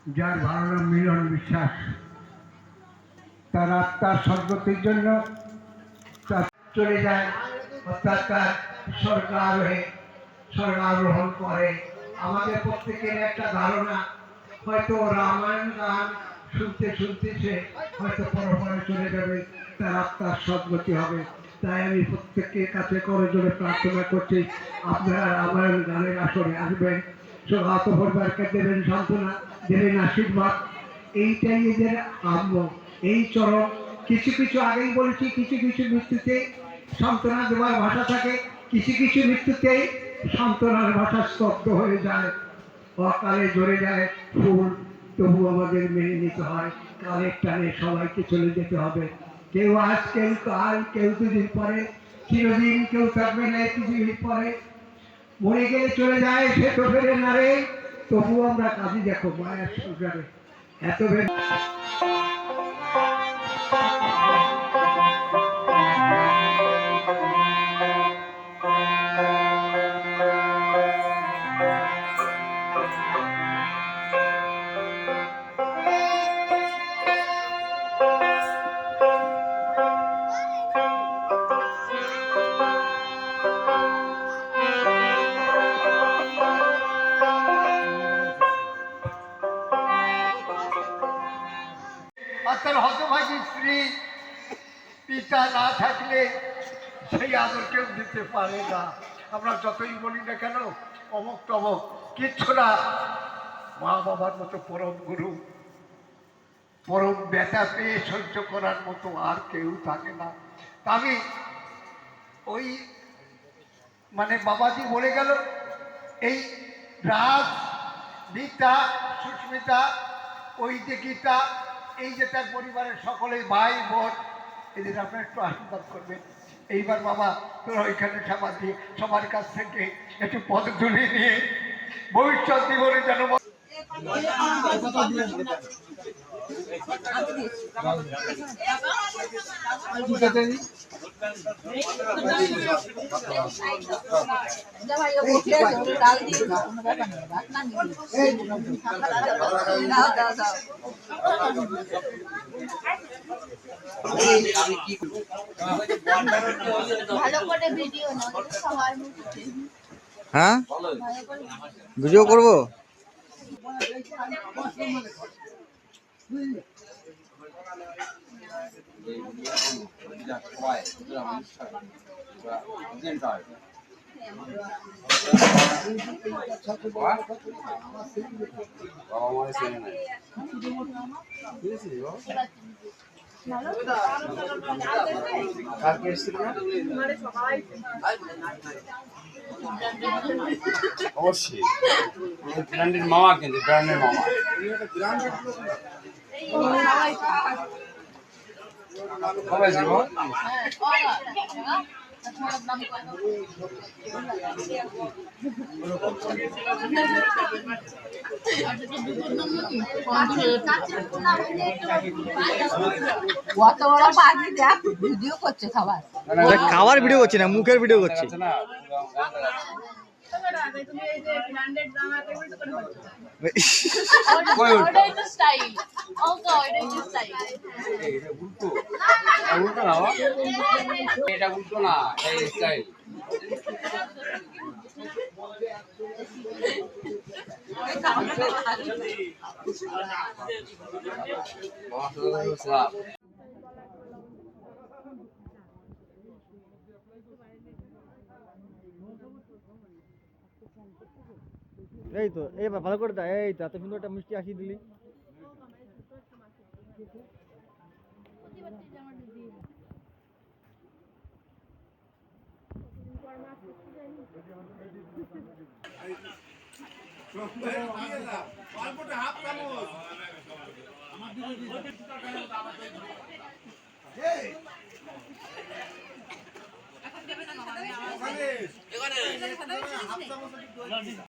যার ভালো নাম মিলন বিশ্বাস, তার আত্মার সদ্গতির জন্য তার চলে যায়, অর্থাৎ তার স্বর্গারোহণ করে। আমাদের প্রত্যেকের একটা ধারণা, হয়তো রামায়ণ গান শুনতে শুনতে সে হয়তো পরপরে চলে যাবে, তার আত্মার সদ্গতি হবে। তাই আমি প্রত্যেকের কাছে করে জোরে প্রার্থনা করছি, আপনারা রামায়ণ গানের আসরে আসবেন, সৌভাগ্য পরিবারকে দেবেন সান্ত্বনা, দেবেন আশীর্বাদ। এইটাই এদের আম্য, এই চরম। কিছু কিছু আগেই বলেছি, কিছু কিছু মৃত্যুতে সান্ত্বনা দেওয়ার ভাষা থাকে, কিছু কিছু মৃত্যুতে সান্ত্বনার ভাষা স্তব্ধ হয়ে যায়, অকালে ঝরে যায় ফুল, তবু আমাদের মেনে নিতে হয়, কালের টানে সবাইকে চলে যেতে হবে। কেউ আজ, কেউ কাল, কেউ দুদিন পরে, চিরদিন কেউ থাকবে না পৃথিবীর পরে। মরে গেলে চলে যায়, সে তো ফেরে না রে, তবু আমরা কাজী দেখো মায়ের সংসারে এত তার হতভাগী স্ত্রী, পিতা না থাকলে সেই আদর কেউ দিতে পারে না। আমরা যতই বলি না কেন অমুক তমক, কিচ্ছু না। মা বাবার মতো পরম গুরু, পরম ব্যথা পেয়ে সহ্য করার মতো আর কেউ থাকে না। আমি ওই বাবাজি বলে গেল, এই রাজ, রীতা, সুস্মিতা, ওই যে গীতা, এই যে তার পরিবারের সকলেই ভাই বোন, এদের আপনারা একটু আশীর্বাদ করবেন। এইবার বাবা তোরা ওইখানে সবার দিয়ে সবার কাছ থেকে একটু পদধূলি নিয়ে ভবিষ্যৎ জীবনে যেন হ্যাঁ ভিডিও করবো। অবশ্যই ব্র্যান্ডের মামা, কিন্তু ব্র্যান্ডের মামা কবে যাব? ভিডিও করছে খাবার, খাবার ভিডিও করছি না, মুখের ভিডিও করছি। এটা উল্টো না, এই স্টাইল। এই তো এবার ভালো করে দেয়, এই তো এত সুন্দর একটা মিষ্টি আসি দিলি।